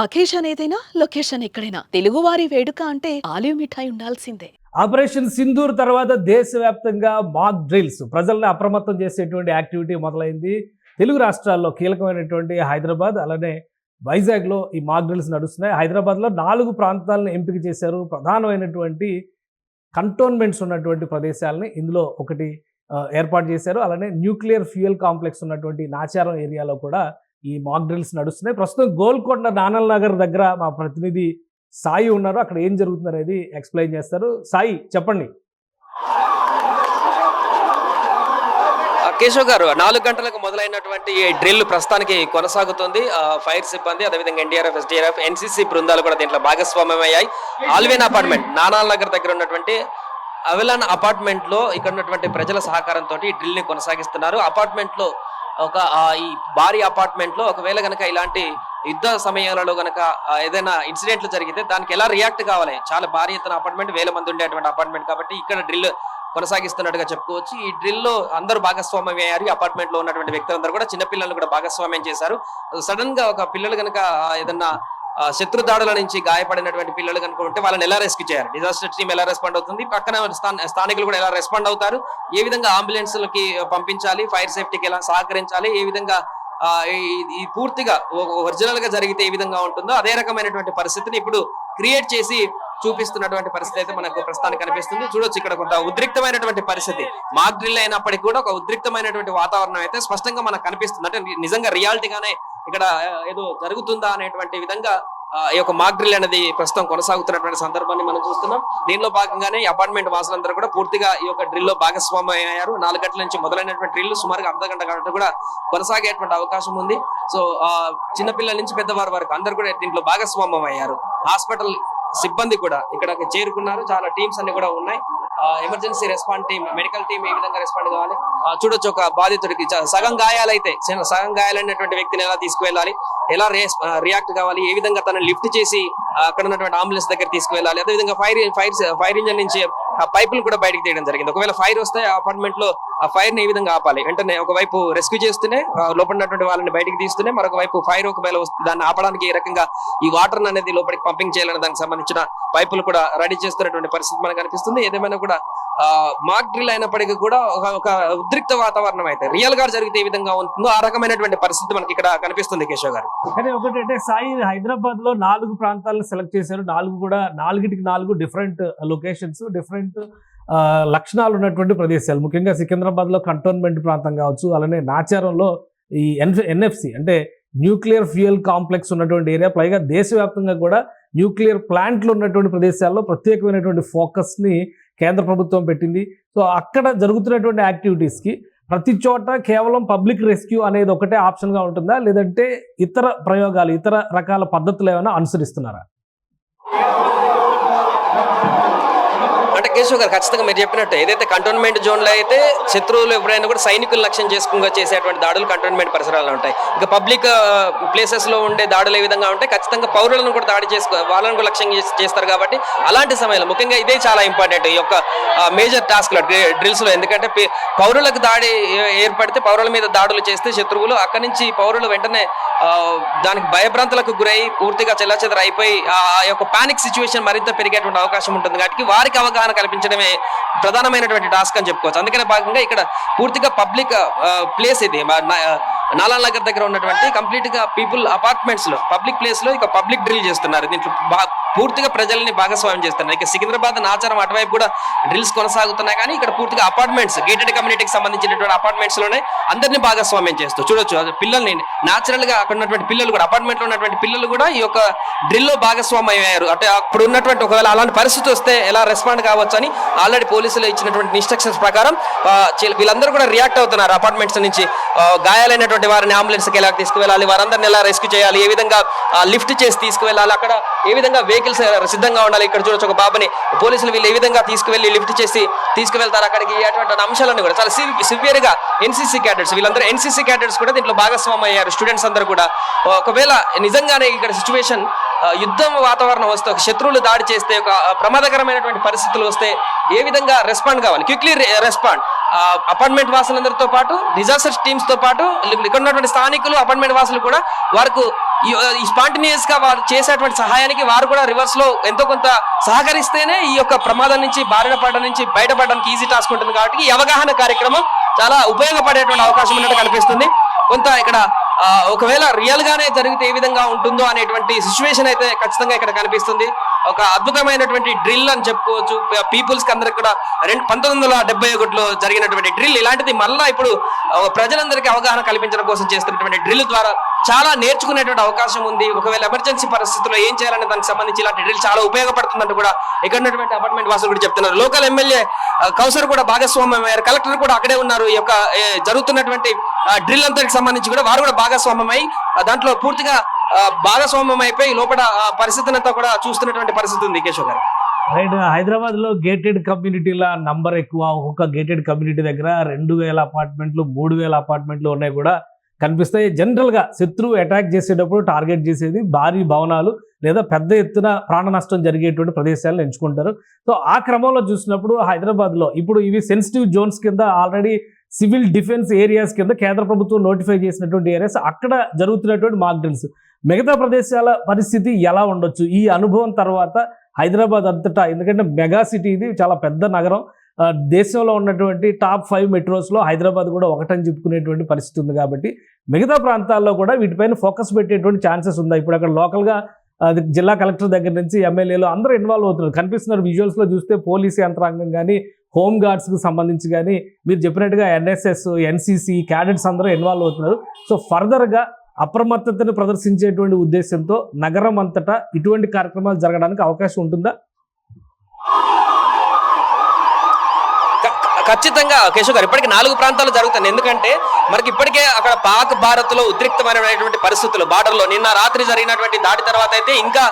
Occasion ఏదైనా location ఎక్కడైనా తెలుగువారి వేడుక అంటే ఆలివ్ మిఠాయి ఉండాల్సిందే. ఆపరేషన్ సింధూర్ తర్వాత దేశవ్యాప్తంగా మాక్ డ్రిల్స్ ప్రజల్ని అప్రమత్తం చేసేటువంటి యాక్టివిటీ మొదలైంది. తెలుగు రాష్ట్రాల్లో కీలకమైనటువంటి హైదరాబాద్ అలానే వైజాగ్లో ఈ మాక్ డ్రిల్స్ నడుస్తున్నాయి. హైదరాబాద్లో 4 ప్రాంతాలను ఎంపిక చేశారు. ప్రధానమైనటువంటి కంటోన్మెంట్స్ ఉన్నటువంటి ప్రదేశాలని ఇందులో ఒకటి ఏర్పాటు చేశారు. అలానే న్యూక్లియర్ ఫ్యూయల్ కాంప్లెక్స్ ఉన్నటువంటి నాచారం ఏరియాలో కూడా ఈ మాక్ డ్రిల్స్ నడుస్తున్నాయి. ప్రస్తుతం గోల్కొండ నానల్ నగర్ దగ్గర మా ప్రతినిధి సాయి ఉన్నారు. అక్కడ ఏం జరుగుతుంది అనేది ఎక్స్ప్లెయిన్ చేస్తారు. సాయి, చెప్పండి. కేశవ్ గారు, 4 గంటలకు మొదలైనటువంటి డ్రిల్ ప్రస్తుతానికి కొనసాగుతుంది. ఫైర్ సిబ్బంది, అదేవిధంగా ఎన్డీఆర్ఎఫ్, ఎస్డీఆర్ఎఫ్, ఎన్సీసీ బృందాలు కూడా దీంట్లో భాగస్వామ్యమయ్యాయి. ఆల్వేన్ అపార్ట్మెంట్, నానాల్ నగర్ దగ్గర ఉన్నటువంటి అవెలాన్ అపార్ట్మెంట్ లో ఇక్కడ ఉన్నటువంటి ప్రజల సహకారంతో డ్రిల్ ని కొనసాగిస్తున్నారు. అపార్ట్మెంట్ లో ఈ భారీ అపార్ట్మెంట్ లో ఒకవేళ గనక ఇలాంటి యుద్ధ సమయాలలో గనక ఏదైనా ఇన్సిడెంట్లు జరిగితే దానికి ఎలా రియాక్ట్ కావాలి, చాలా భారీ ఎత్తున అపార్ట్మెంట్, 1000 మంది ఉండేటువంటి అపార్ట్మెంట్ కాబట్టి ఇక్కడ డ్రిల్ కొనసాగిస్తున్నట్టుగా చెప్పుకోవచ్చు. ఈ డ్రిల్ లో అందరూ భాగస్వామ్యం అయ్యారు. అపార్ట్మెంట్ లో ఉన్నటువంటి వ్యక్తులందరూ కూడా, చిన్నపిల్లలు కూడా భాగస్వామ్యం చేశారు. సడన్ గా ఒక పిల్లలు కనుక ఏదన్నా శత్రు దాడుల నుంచి గాయపడినటువంటి పిల్లలు కనుక ఉంటే వాళ్ళని ఎలా రెస్క్యూ చేయాలి, డిజాస్టర్ టీమ్ ఎలా రెస్పాండ్ అవుతుంది, పక్కన స్థానికులు కూడా ఎలా రెస్పాండ్ అవుతారు, ఏ విధంగా అంబులెన్స్లకి పంపించాలి, ఫైర్ సేఫ్టీకి ఎలా సహకరించాలి, ఏ విధంగా ఈ పూర్తిగా ఒరిజినల్ గా జరిగితే ఏ విధంగా ఉంటుందో అదే రకమైనటువంటి పరిస్థితిని ఇప్పుడు క్రియేట్ చేసి చూపిస్తున్నటువంటి పరిస్థితి అయితే మనకు ప్రస్తుతానికి కనిపిస్తుంది. చూడొచ్చు, ఇక్కడ కొంత ఉద్రిక్తమైనటువంటి పరిస్థితి, మాక్ డ్రిల్ అయినప్పటికీ కూడా ఒక ఉద్రిక్తమైనటువంటి వాతావరణం అయితే స్పష్టంగా మనకు కనిపిస్తుంది. అంటే నిజంగా రియాలిటీగానే ఇక్కడ ఏదో జరుగుతుందా అనేటువంటి విధంగా ఈ యొక్క మాక్ డ్రిల్ అనేది ప్రస్తుతం కొనసాగుతున్నటువంటి సందర్భాన్ని మనం చూస్తున్నాం. దీనిలో భాగంగానే అపార్ట్మెంట్ వాసులందరూ కూడా పూర్తిగా ఈ యొక్క డ్రిల్ లో భాగస్వామ్యం అయ్యారు. 4 గంటల నుంచి మొదలైనటువంటి డ్రిల్ సుమారుగా అర్ధగంట గంట కూడా కొనసాగేటువంటి అవకాశం ఉంది. సో చిన్నపిల్లల నుంచి పెద్దవారి వరకు అందరూ కూడా దీంట్లో భాగస్వామ్యం అయ్యారు. హాస్పిటల్ సిబ్బంది కూడా ఇక్కడ చేరుకున్నారు. చాలా టీమ్స్ అన్ని కూడా ఉన్నాయి. Emergency respond team, medical team ఏ విధంగా రెస్పాండ్ కావాలి. చూడొచ్చు, ఒక బాధితుడికి సగం గాయాలైనటువంటి వ్యక్తిని ఎలా తీసుకువెళ్ళాలి, ఎలా రియాక్ట్ కావాలి, ఏ విధంగా తనని లిఫ్ట్ చేసి అక్కడ ఉన్నటువంటి అంబులెన్స్ దగ్గర తీసుకువెళ్ళాలి. అదేవిధంగా ఫైర్ ఇంజన్ నుంచి ఆ పైపులు కూడా బయటకు తీయడం జరిగింది. ఒకవేళ ఫైర్ వస్తే అపార్ట్మెంట్ లో ఆ ఫైర్ ని ఏ విధంగా ఆపాలి, వెంటనే ఒకవైపు రెస్క్యూ చేస్తూనే లోపల ఉన్నటువంటి వాళ్ళని బయటకు తీస్తూనే మరొక వైపు ఫైర్ ఒకవేళ దాన్ని ఆపడానికి ఏ రకంగా ఈ వాటర్ అనేది లోపలికి పంపింగ్ చేయాలని దానికి సంబంధించిన పైపులు కూడా రెడీ చేస్తున్నటువంటి పరిస్థితి మనకు కనిపిస్తుంది. ఏదేమైనా కూడా మాక్ డ్రిల్ అయినప్పటికీ కూడా ఒక ఉద్రిక్త వాతావరణం అయితే రియల్ గా జరిగితే ఏ విధంగా ఉంటుందో ఆ రకమైనటువంటి పరిస్థితి మనకి ఇక్కడ కనిపిస్తుంది. కేశవ్ గారు, కానీ ఒకటంటే సాయి, హైదరాబాద్ లో 4 ప్రాంతాలను సెలెక్ట్ చేశారు. 4 కూడా 4 డిఫరెంట్ లొకేషన్స్, డిఫరెంట్ లక్షణాలు ఉన్నటువంటి ప్రదేశాలు. ముఖ్యంగా సికింద్రాబాద్ లో కంటోన్మెంట్ ప్రాంతం కావచ్చు, అలానే నాచారంలో ఈ ఎన్ఎఫ్సి అంటే న్యూక్లియర్ ఫ్యూయల్ కాంప్లెక్స్ ఉన్నటువంటి ఏరియా, పైగా దేశవ్యాప్తంగా కూడా న్యూక్లియర్ ప్లాంట్లు ఉన్నటువంటి ప్రదేశాల్లో ప్రత్యేకమైనటువంటి ఫోకస్ని కేంద్ర ప్రభుత్వం పెట్టింది. సో అక్కడ జరుగుతున్నటువంటి యాక్టివిటీస్కి ప్రతి చోట కేవలం పబ్లిక్ రెస్క్యూ అనేది ఒకటే ఆప్షన్గా ఉంటుందా, లేదంటే ఇతర ప్రయోగాలు, ఇతర రకాల పద్ధతులు ఏమైనా అనుసరిస్తున్నారా? అంటే కేశవ్ గారు, ఖచ్చితంగా మీరు చెప్పినట్టు ఏదైతే కంటోన్మెంట్ జోన్ లో అయితే శత్రువులు ఎప్పుడైనా కూడా సైనికులు లక్ష్యం చేసుకుని చేసేటువంటి దాడులు కంటోన్మెంట్ పరిసరాలు ఉంటాయి. ఇక పబ్లిక్ ప్లేసెస్ లో ఉండే దాడులు ఏ విధంగా ఉంటాయి, ఖచ్చితంగా పౌరులను కూడా దాడి వాళ్ళని కూడా లక్ష్యం చేస్తారు. కాబట్టి అలాంటి సమయంలో ముఖ్యంగా ఇదే చాలా ఇంపార్టెంట్ ఈ యొక్క మేజర్ టాస్క్ లో డ్రిల్స్ లో. ఎందుకంటే పౌరులకు దాడి ఏర్పడితే, పౌరుల మీద దాడులు చేస్తే శత్రువులు, అక్కడి నుంచి పౌరులు వెంటనే దానికి భయభ్రాంతులకు గురై పూర్తిగా చెల్లాచెదర అయిపోయి ఆ యొక్క పానిక్ సిచ్యువేషన్ మరింత పెరిగేటువంటి అవకాశం ఉంటుంది. కాబట్టి వారికి అవగాహన కల్పించడమే ప్రధానమైనటువంటి టాస్క్ అని చెప్పుకోవచ్చు. అందుకనే భాగంగా ఇక్కడ పూర్తిగా పబ్లిక్ ప్లేస్ ఇది నాలాల్ నగర్ దగ్గర ఉన్నటువంటి కంప్లీట్ గా పీపుల్ అపార్ట్మెంట్స్ లో పబ్లిక్ ప్లేస్ లో ఇక పబ్లిక్ డ్రిల్ చేస్తున్నారు. దీంట్లో పూర్తిగా ప్రజల్ని భాగస్వామ్యం చేస్తున్నారు. ఇక సికింద్రాబాద్, నాచారం అటువైపు కూడా డ్రిల్స్ కొనసాగుతున్నాయి. కానీ ఇక్కడ పూర్తిగా అపార్ట్మెంట్స్, గేటెడ్ కమ్యూనిటీకి సంబంధించినటువంటి అపార్ట్మెంట్స్ లోనే అందరినీ భాగస్వామ్యం చేస్తూ చూడొచ్చు. పిల్లల్ని నాచురల్ గా అక్కడ ఉన్నటువంటి పిల్లలు కూడా, అపార్ట్మెంట్ లో ఉన్నటువంటి పిల్లలు కూడా ఈ యొక్క డ్రిల్ లో భాగస్వామ్యం అయ్యారు. అంటే అప్పుడు ఉన్నటువంటి ఒకవేళ అలాంటి పరిస్థితి వస్తే ఎలా రెస్పాండ్ కావచ్చు అని ఆల్రెడీ పోలీసులు ఇచ్చినటువంటి ఇన్స్ట్రక్షన్స్ ప్రకారం వీళ్ళందరూ కూడా రియాక్ట్ అవుతున్నారు. అపార్ట్మెంట్స్ నుంచి గాయాలైనటువంటి వారిని అంబులెన్స్ కి ఎలా తీసుకువెళ్ళాలి, వారందరినీ ఎలా రెస్క్యూ చేయాలి, ఏ విధంగా లిఫ్ట్ చేసి తీసుకువెళ్ళాలి, అక్కడ ఏ విధంగా వెహికల్స్ సిద్ధంగా ఉండాలి. ఇక్కడ చూడొచ్చు, ఒక బాబుని పోలీసులు వీళ్ళు ఏ విధంగా తీసుకువెళ్ళి లిఫ్ట్ చేసి తీసుకువెళ్తారు అక్కడికి, అటువంటి అంశాలన్నీ కూడా చాలా సివియర్ గా ఎన్సీసీ క్యాడెట్స్, వీళ్ళందరూ ఎన్సీసీ క్యాడెట్స్ కూడా దీంట్లో భాగస్వామ్యం అయ్యారు. స్టూడెంట్స్ అందరూ కూడా ఒకవేళ నిజంగానే ఇక్కడ సిచ్యువేషన్ యుద్ధం వాతావరణం వస్తే, ఒక శత్రువులు దాడి చేస్తే, ఒక ప్రమాదకరమైనటువంటి పరిస్థితులు వస్తే ఏ విధంగా రెస్పాండ్ కావాలి, క్విక్లీ రెస్పాండ్. అపార్ట్మెంట్ వాసులందరితో పాటు, డిజాస్టర్ టీమ్స్ తో పాటు ఇక్కడ ఉన్నటువంటి స్థానికులు, అపార్ట్మెంట్ వాసులు కూడా వారికి ఈ స్పాంటేనియస్ గా వారు చేసేటువంటి సహాయానికి వారు కూడా రివర్స్ లో ఎంతో కొంత సహకరిస్తేనే ఈ యొక్క ప్రమాదం నుంచి బారిన పడడం నుంచి బయటపడడానికి ఈజీ టాస్క్ ఉంటుంది. కాబట్టి ఈ అవగాహన కార్యక్రమం చాలా ఉపయోగపడేటువంటి అవకాశం ఉన్నట్టు కనిపిస్తుంది. కొంత ఇక్కడ ఒకవేళ రియల్ గానే జరిగితే ఏ విధంగా ఉంటుందో అనేటువంటి సిచ్యువేషన్ అయితే ఖచ్చితంగా ఇక్కడ కనిపిస్తుంది. ఒక అద్భుతమైనటువంటి డ్రిల్ అని చెప్పుకోవచ్చు. పీపుల్స్ కి అందరికి కూడా 1971లో జరిగినటువంటి డ్రిల్ ఇలాంటిది మళ్ళా ఇప్పుడు ప్రజలందరికీ అవగాహన కల్పించడం కోసం చేస్తున్నటువంటి డ్రిల్ ద్వారా చాలా నేర్చుకునేటువంటి అవకాశం ఉంది. ఒకవేళ ఎమర్జెన్సీ పరిస్థితుల్లో ఏం చేయాలనే దానికి సంబంధించి ఇలాంటి డ్రిల్ చాలా ఉపయోగపడుతుందంటూ కూడా ఇక్కడ ఉన్నటువంటి అపార్ట్మెంట్ వాసులు కూడా చెప్తున్నారు. లోకల్ ఎమ్మెల్యే కౌసర్ కూడా భాగస్వామ్యం అయ్యారు, కలెక్టర్ కూడా అక్కడే ఉన్నారు. ఈ యొక్క జరుగుతున్నటువంటి డ్రిల్ అంతటికి సంబంధించి కూడా వారు కూడా భాగస్వామ్యమై దాంట్లో పూర్తిగా భాగస్వామ్యం అయిపోయి లోపల పరిస్థితిని అంతా కూడా చూస్తున్నటువంటి పరిస్థితి ఉంది. కేశవ్ గారు, రైట్. హైదరాబాద్ లో గేటెడ్ కమ్యూనిటీల నంబర్ ఎక్కువ. ఒక్కొక్క గేటెడ్ కమ్యూనిటీ దగ్గర 2000 అపార్ట్మెంట్లు 3000 అపార్ట్మెంట్లు ఉన్నాయి కూడా కనిపిస్తాయి. జనరల్ గా శత్రువు అటాక్ చేసేటప్పుడు టార్గెట్ చేసేది భారీ భవనాలు లేదా పెద్ద ఎత్తున ప్రాణ నష్టం జరిగేటువంటి ప్రదేశాలను ఎంచుకుంటారు. సో ఆ క్రమంలో చూసినప్పుడు హైదరాబాద్ లో ఇప్పుడు ఇవి సెన్సిటివ్ జోన్స్ కింద ఆల్రెడీ సివిల్ డిఫెన్స్ ఏరియాస్ కింద కేంద్ర ప్రభుత్వం నోటిఫై చేసినటువంటి ఏరియాస్, అక్కడ జరుగుతున్నటువంటి మాక్ డ్రిల్స్. మిగతా ప్రదేశాల పరిస్థితి ఎలా ఉండొచ్చు ఈ అనుభవం తర్వాత హైదరాబాద్ అంతటా? ఎందుకంటే మెగా సిటీ, ఇది చాలా పెద్ద నగరం. దేశంలో ఉన్నటువంటి టాప్ 5 మెట్రోస్లో హైదరాబాద్ కూడా ఒకటని చెప్పుకునేటువంటి పరిస్థితి ఉంది. కాబట్టి మిగతా ప్రాంతాల్లో కూడా వీటిపైన ఫోకస్ పెట్టేటువంటి ఛాన్సెస్ ఉన్నాయి. ఇప్పుడు అక్కడ లోకల్గా జిల్లా కలెక్టర్ దగ్గర నుంచి ఎమ్మెల్యేలు అందరూ ఇన్వాల్వ్ అవుతున్నారు. కనిపిస్తున్నారు విజువల్స్లో చూస్తే. పోలీసు యంత్రాంగం కానీ, హోమ్ గార్డ్స్కి సంబంధించి కానీ, మీరు చెప్పినట్టుగా ఎన్ఎస్ఎస్, ఎన్సీసీ క్యాడెట్స్ అందరూ ఇన్వాల్వ్ అవుతున్నారు. సో ఫర్దర్గా అప్రమత్తతను ప్రదర్శించేటువంటి ఉద్దేశంతో నగరం అంతటా ఇటువంటి కార్యక్రమాలు జరగడానికి అవకాశం ఉంటుందా? ఖచ్చితంగా కేశవ్ గారు, ఇప్పటికీ 4 ప్రాంతాలు జరుగుతుంది. ఎందుకంటే మనకి ఇప్పటికే అక్కడ పాక్ భారత్ లో ఉద్రిక్తమైనటువంటి పరిస్థితులు, బార్డర్ లో నిన్న రాత్రి జరిగినటువంటి దాడి తర్వాత అయితే ఇంకా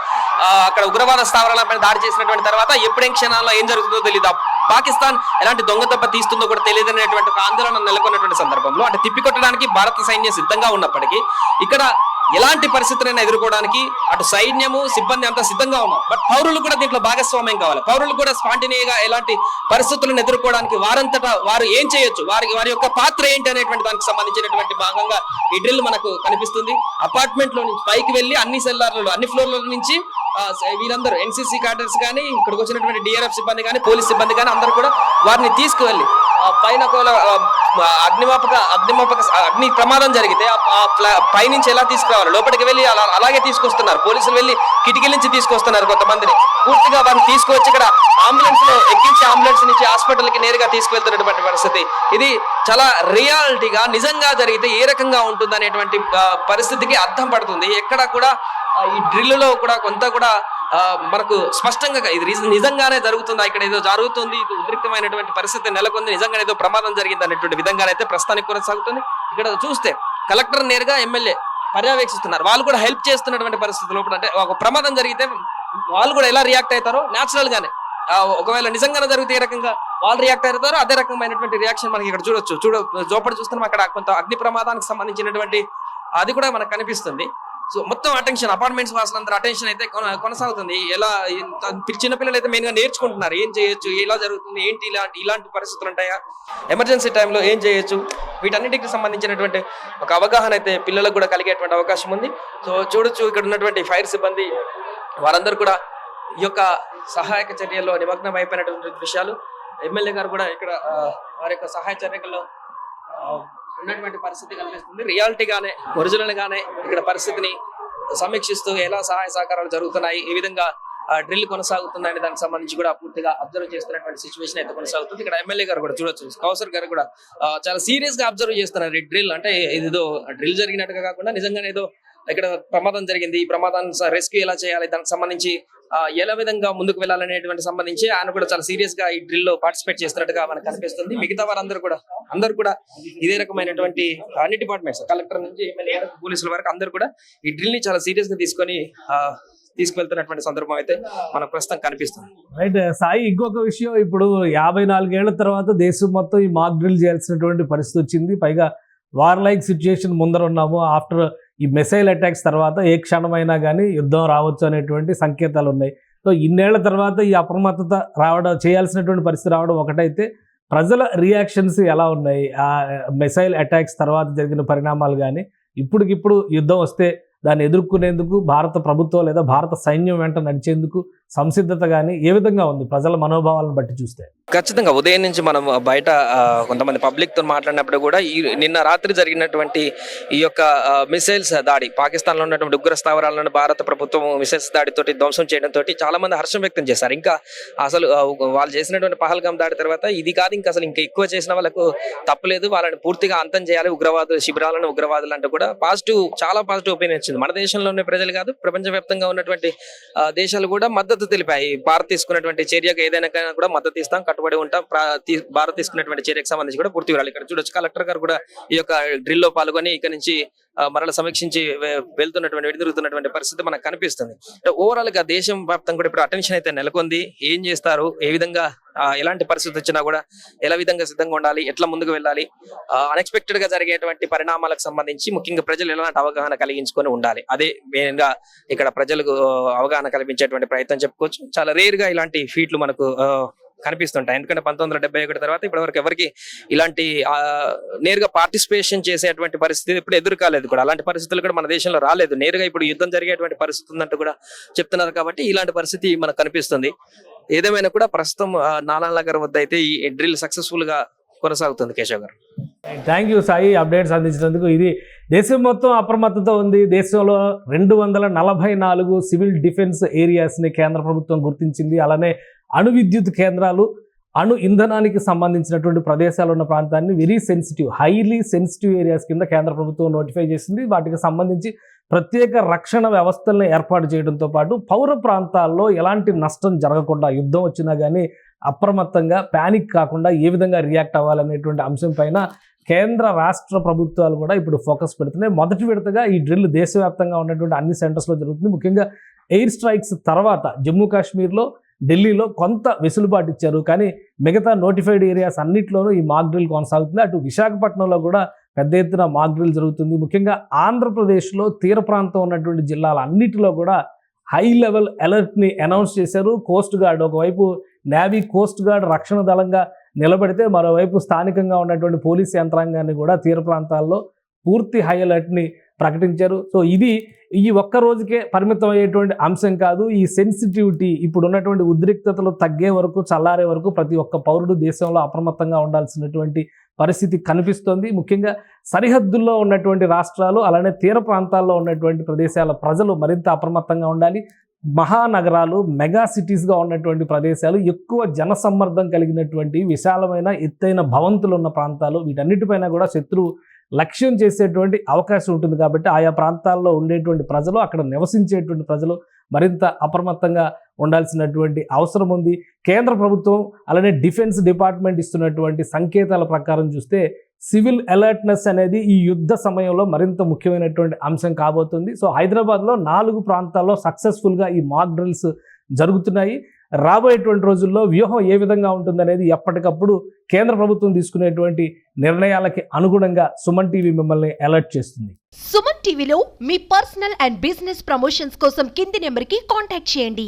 అక్కడ ఉగ్రవాద స్థావరాలపై దాడి చేసినటువంటి తర్వాత ఎప్పుడేం క్షణాల్లో ఏం జరుగుతుందో తెలియదు. పాకిస్తాన్ ఎలాంటి దొంగ దెబ్బ తీస్తుందో కూడా తెలియదు అనేటువంటి ఒక ఆందోళన నెలకొన్నటువంటి సందర్భంలో, అంటే తిప్పికొట్టడానికి భారత సైన్యం సిద్ధంగా ఉన్నప్పటికీ ఇక్కడ ఎలాంటి పరిస్థితులైనా ఎదుర్కోవడానికి అటు సైన్యము సిబ్బంది అంతా సిద్ధంగా ఉన్నారు. బట్ పౌరులు కూడా దీంట్లో భాగస్వామ్యం కావాలి. పౌరులు కూడా స్పాంటేనియస్గా ఎలాంటి పరిస్థితులను ఎదుర్కోవడానికి వారంతటా వారు ఏం చేయొచ్చు, వారి యొక్క పాత్ర ఏంటి అనేటువంటి దానికి సంబంధించినటువంటి భాగంగా ఈ డ్రిల్ మనకు కనిపిస్తుంది. అపార్ట్మెంట్ లో నుంచి పైకి వెళ్ళి అన్ని సెల్లార్లలో, అన్ని ఫ్లోర్ల నుంచి వీరందరూ ఎన్సీసీ క్యాడర్స్ కానీ, ఇక్కడికి వచ్చినటువంటి డిఆర్ఎఫ్ సిబ్బంది కానీ, పోలీస్ సిబ్బంది కానీ అందరూ కూడా వారిని తీసుకువెళ్ళి పైన అగ్ని ప్రమాదం జరిగితే పైనుంచి ఎలా తీసుకురావాలి, లోపలికి వెళ్ళి అలాగే తీసుకొస్తున్నారు. పోలీసులు వెళ్ళి కిటికీల నుంచి తీసుకొస్తున్నారు కొంతమందిని. పూర్తిగా వారిని తీసుకొచ్చి ఇక్కడ అంబులెన్స్ లో ఎక్కించి అంబులెన్స్ నుంచి హాస్పిటల్ కి నేరుగా తీసుకువెళ్తున్నటువంటి పరిస్థితి. ఇది చాలా రియాలిటీగా నిజంగా జరిగితే ఏ రకంగా ఉంటుంది అనేటువంటి పరిస్థితికి అర్థం పడుతుంది. ఎక్కడ కూడా ఈ డ్రిల్లో కూడా కొంత కూడా మనకు స్పష్టంగా ఇది నిజంగానే జరుగుతుందా, ఇక్కడ ఏదో జరుగుతుంది, ఇది ఉద్రిక్తమైనటువంటి పరిస్థితి నెలకొంది, నిజంగా ఏదో ప్రమాదం జరిగింది అనేటువంటి విధంగానైతే ప్రస్తుతానికి కొనసాగుతుంది. ఇక్కడ చూస్తే కలెక్టర్ నేరుగా ఎమ్మెల్యే పర్యవేక్షిస్తున్నారు. వాళ్ళు కూడా హెల్ప్ చేస్తున్నటువంటి పరిస్థితుల్లో, అంటే ఒక ప్రమాదం జరిగితే వాళ్ళు కూడా ఎలా రియాక్ట్ అవుతారో న్యాచురల్ గానే, ఒకవేళ నిజంగానే జరిగితే ఏ రకంగా వాళ్ళు రియాక్ట్ అవుతారో అదే రకమైనటువంటి రియాక్షన్ మనకి ఇక్కడ చూడొచ్చు. జోపడి చూస్తున్నాం. అక్కడ కొంత అగ్ని ప్రమాదానికి సంబంధించినటువంటి అది కూడా మనకు కనిపిస్తుంది. సో మొత్తం అటెన్షన్, అపార్ట్మెంట్స్ వాసులందరూ అటెన్షన్ అయితే కొనసాగుతుంది. ఎలా చిన్నపిల్లలు అయితే మెయిన్ గా నేర్చుకుంటున్నారు ఏం చేయొచ్చు, ఎలా జరుగుతుంది, ఏంటి ఇలాంటి పరిస్థితులు ఉంటాయా, ఎమర్జెన్సీ టైంలో ఏం చేయొచ్చు, వీటన్నిటికి సంబంధించినటువంటి ఒక అవగాహన అయితే పిల్లలకు కూడా కలిగేటువంటి అవకాశం ఉంది. సో చూడొచ్చు ఇక్కడ ఉన్నటువంటి ఫైర్ సిబ్బంది వారందరూ కూడా ఈ యొక్క సహాయక చర్యల్లో నిమగ్నం అయిపోయినటువంటి విషయాలు. ఎమ్మెల్యే గారు కూడా ఇక్కడ వారి యొక్క సహాయ చర్యల్లో ఉన్నటువంటి పరిస్థితి కనిపిస్తుంది. రియాలిటీగానే, ఒరిజినల్ గానే ఇక్కడ పరిస్థితిని సమీక్షిస్తూ ఎలా సహాయ సహకారాలు జరుగుతున్నాయి, ఏ విధంగా డ్రిల్ కొనసాగుతుందని దానికి సంబంధించి కూడా పూర్తిగా అబ్జర్వ్ చేస్తున్నటువంటి సిచ్యువేషన్ అయితే కొనసాగుతుంది. ఇక్కడ ఎమ్మెల్యే గారు కూడా చూడొచ్చు, కౌసర్ గారు కూడా చాలా సీరియస్ గా అబ్జర్వ్ చేస్తున్నారు ఈ డ్రిల్. అంటే ఇదేదో డ్రిల్ జరిగినట్టుగా కాకుండా నిజంగానే ఏదో ఇక్కడ ప్రమాదం జరిగింది, ఈ ప్రమాదాన్ని రెస్క్యూ ఎలా చేయాలి, దానికి సంబంధించి ఎలా విధంగా ముందుకు వెళ్ళాలనేటువంటి సంబంధించి ఆయన కూడా చాలా సీరియస్ గా ఈ డ్రిల్ లో పార్టిసిపేట్ చేస్తున్నట్టుగా మనకు కనిపిస్తుంది. మిగతా వారందరూ కూడా ఇదే రకమైనటువంటి అన్ని డిపార్ట్మెంట్స్, కలెక్టర్ నుంచి ఎమ్మెల్యే పోలీసుల వరకు అందరూ కూడా ఈ డ్రిల్ ని చాలా సీరియస్ గా తీసుకువెళ్తున్నటువంటి సందర్భం అయితే మనకు ప్రస్తుతం కనిపిస్తుంది. రైట్ సాయి, ఇంకొక విషయం, ఇప్పుడు 54 ఏళ్ల తర్వాత దేశం మొత్తం ఈ మాక్ డ్రిల్ చేయాల్సినటువంటి పరిస్థితి వచ్చింది. పైగా వార్ లైక్ సిచ్యుయేషన్ ముందర ఉన్నాము. ఆఫ్టర్ ఈ మిసైల్ అటాక్స్ తర్వాత ఏ క్షణమైనా కానీ యుద్ధం రావచ్చు అనేటువంటి సంకేతాలు ఉన్నాయి. సో ఇన్నేళ్ల తర్వాత ఈ అప్రమత్తత చేయాల్సినటువంటి పరిస్థితి రావడం ఒకటైతే, ప్రజల రియాక్షన్స్ ఎలా ఉన్నాయి? ఆ మిసైల్ అటాక్స్ తర్వాత జరిగిన పరిణామాలు కానీ, ఇప్పటికిప్పుడు యుద్ధం వస్తే దాన్ని ఎదుర్కొనేందుకు భారత ప్రభుత్వం లేదా భారత సైన్యం వెంట నడిచేందుకు సంసిద్ధత కానీ ఏ విధంగా ఉంది ప్రజల మనోభావాలను బట్టి చూస్తే? ఖచ్చితంగా ఉదయం నుంచి మనం బయట కొంతమంది పబ్లిక్ తో మాట్లాడినప్పుడు కూడా నిన్న రాత్రి జరిగినటువంటి ఈ యొక్క మిసైల్స్ దాడి, పాకిస్తాన్ లో ఉన్నటువంటి ఉగ్ర స్థావరాలను భారత ప్రభుత్వం మిసైల్స్ దాడితోటి ధ్వంసం చేయడంతో చాలా మంది హర్షం వ్యక్తం చేశారు. ఇంకా అసలు వాళ్ళు చేసినటువంటి పహల్గాం దాడి తర్వాత ఇది కాదు, ఇంకా అసలు ఇంకా ఎక్కువ చేసిన వాళ్ళకు తప్పులేదు, వాళ్ళని పూర్తిగా అంతం చేయాలి, ఉగ్రవాద శిబిరాలను ఉగ్రవాదులు అంటే కూడా చాలా పాజిటివ్ ఒపీనియన్ వచ్చింది. మన దేశంలోనే ప్రజలు కాదు, ప్రపంచవ్యాప్తంగా ఉన్నటువంటి దేశాలు కూడా మద్దతు తెలిపాయి. భారత్ తీసుకున్నటువంటి చర్యకు ఏదైనా కూడా మద్దతు ఇస్తాం, కట్టుబడి ఉంటాం. భారత్ తీసుకున్నటువంటి చర్యకు సంబంధించి కూడా పూర్తి వివరాలు ఇక్కడ చూడొచ్చు. కలెక్టర్ గారు కూడా ఈ యొక్క డ్రిల్ లో పాల్గొని ఇక్కడ నుంచి మరల సమీక్షించి వెళ్తున్నటువంటి పరిస్థితి మనకు కనిపిస్తుంది. ఓవరాల్ గా దేశం వ్యాప్తంగా కూడా ఇప్పుడు అటెన్షన్ అయితే నెలకొంది. ఏం చేస్తారు, ఏ విధంగా ఎలాంటి పరిస్థితి వచ్చినా కూడా ఎలా విధంగా సిద్ధంగా ఉండాలి, ఎట్లా ముందుకు వెళ్ళాలి, అన్ఎక్స్పెక్టెడ్ గా జరిగేటువంటి పరిణామాలకు సంబంధించి ముఖ్యంగా ప్రజలు ఎలాంటి అవగాహన కలిగించుకొని ఉండాలి, అదే మెయిన్ గా ఇక్కడ ప్రజలకు అవగాహన కల్పించేటువంటి ప్రయత్నం చెప్పుకోవచ్చు. చాలా రేర్ గా ఇలాంటి ఫీట్లు మనకు కనిపిస్తుంటాయి. ఎందుకంటే 1971 తర్వాత ఇప్పటివరకు ఎవరికి ఇలాంటి నేరుగా పార్టిసిపేషన్ చేసేటువంటి పరిస్థితి ఇప్పుడు ఎదురు కాలేదు కూడా. అలాంటి పరిస్థితులు కూడా మన దేశంలో రాలేదు. నేరుగా ఇప్పుడు యుద్ధం జరిగేటువంటి పరిస్థితి ఉందంటూ కూడా చెప్తున్నారు. కాబట్టి ఇలాంటి పరిస్థితి మనకు కనిపిస్తుంది. ఏదేమైనా కూడా ప్రస్తుతం నాలాల్ నగర్ వద్ద అయితే ఈ డ్రిల్ సక్సెస్ఫుల్ గా కొనసాగుతుంది. కేశవ్ గారు, థ్యాంక్ యూ సాయి, అప్డేట్స్ అందించినందుకు. ఇది దేశం మొత్తం అప్రమత్తతో ఉంది. దేశంలో 244 సివిల్ డిఫెన్స్ ఏరియాస్ని కేంద్ర ప్రభుత్వం గుర్తించింది. అలానే అణు విద్యుత్ కేంద్రాలు, అణు ఇంధనానికి సంబంధించినటువంటి ప్రదేశాలు ఉన్న ప్రాంతాన్ని very sensitive, highly sensitive areas కింద కేంద్ర ప్రభుత్వం నోటిఫై చేసింది. వాటికి సంబంధించి ప్రత్యేక రక్షణ వ్యవస్థలను ఏర్పాటు చేయడంతో పాటు పౌర ప్రాంతాల్లో ఎలాంటి నష్టం జరగకుండా, యుద్ధం వచ్చినా కానీ అప్రమత్తంగా ప్యానిక్ కాకుండా ఏ విధంగా రియాక్ట్ అవ్వాలనేటువంటి అంశం పైన కేంద్ర రాష్ట్ర ప్రభుత్వాలు కూడా ఇప్పుడు ఫోకస్ పెడుతున్నాయి. మొదటి విడతగా ఈ డ్రిల్ దేశవ్యాప్తంగా ఉన్నటువంటి అన్ని సెంటర్స్లో జరుగుతుంది. ముఖ్యంగా ఎయిర్ స్ట్రైక్స్ తర్వాత జమ్మూ కాశ్మీర్లో, ఢిల్లీలో కొంత వెసులుబాటు ఇచ్చారు. కానీ మిగతా నోటిఫైడ్ ఏరియాస్ అన్నింటిలోనూ ఈ మాక్ డ్రిల్ కొనసాగుతుంది. అటు విశాఖపట్నంలో కూడా పెద్ద ఎత్తున మాక్ డ్రిల్ జరుగుతుంది. ముఖ్యంగా ఆంధ్రప్రదేశ్లో తీర ప్రాంతం ఉన్నటువంటి జిల్లాల అన్నిటిలో కూడా హై లెవెల్ అలర్ట్ని అనౌన్స్ చేశారు. కోస్ట్ గార్డ్ ఒకవైపు నేవీ, కోస్ట్ గార్డ్ రక్షణ దళంగా నిలబడితే, మరోవైపు స్థానికంగా ఉన్నటువంటి పోలీస్ యంత్రాంగాన్ని కూడా తీర ప్రాంతాల్లో పూర్తి హై అలర్ట్ని ప్రకటించారు. సో ఇది ఈ ఒక్క రోజుకే పరిమితం అయ్యేటువంటి అంశం కాదు. ఈ సెన్సిటివిటీ ఇప్పుడు ఉన్నటువంటి ఉద్రిక్తతలు తగ్గే వరకు, చల్లారే వరకు ప్రతి ఒక్క పౌరుడు దేశంలో అప్రమత్తంగా ఉండాల్సినటువంటి పరిస్థితి కనిపిస్తోంది. ముఖ్యంగా సరిహద్దుల్లో ఉన్నటువంటి రాష్ట్రాలు, అలానే తీర ప్రాంతాల్లో ఉన్నటువంటి ప్రదేశాల ప్రజలు మరింత అప్రమత్తంగా ఉండాలి. మహానగరాలు, మెగా సిటీస్గా ఉన్నటువంటి ప్రదేశాలు, ఎక్కువ జనసమ్మర్దం కలిగినటువంటి విశాలమైన ఎత్తైన భవంతులు ఉన్న ప్రాంతాలు, వీటన్నిటిపైన కూడా శత్రువు లక్ష్యం చేసేటువంటి అవకాశం ఉంటుంది. కాబట్టి ఆయా ప్రాంతాల్లో ఉండేటువంటి ప్రజలు, అక్కడ నివసించేటువంటి ప్రజలు మరింత అప్రమత్తంగా ఉండాల్సినటువంటి అవసరం ఉంది. కేంద్ర ప్రభుత్వం అలానే డిఫెన్స్ డిపార్ట్మెంట్ ఇస్తున్నటువంటి సంకేతాల ప్రకారం చూస్తే సివిల్ అలర్ట్నెస్ అనేది ఈ యుద్ధ సమయంలో మరింత ముఖ్యమైనటువంటి అంశం కాబోతుంది. సో హైదరాబాద్లో 4 ప్రాంతాల్లో సక్సెస్ఫుల్గా ఈ మాక్ డ్రిల్స్ జరుగుతున్నాయి. రాబోయేటువంటి రోజుల్లో వ్యూహం ఏ విధంగా ఉంటుందనేది ఎప్పటికప్పుడు కేంద్ర ప్రభుత్వం తీసుకునేటువంటి నిర్ణయాలకి అనుగుణంగా సుమన్ టీవీ మిమ్మల్ని అలర్ట్ చేస్తుంది. సుమన్ టీవీలో మీ పర్సనల్ అండ్ బిజినెస్ ప్రమోషన్స్ కోసం కింది నెంబర్కి కాంటాక్ట్ చేయండి.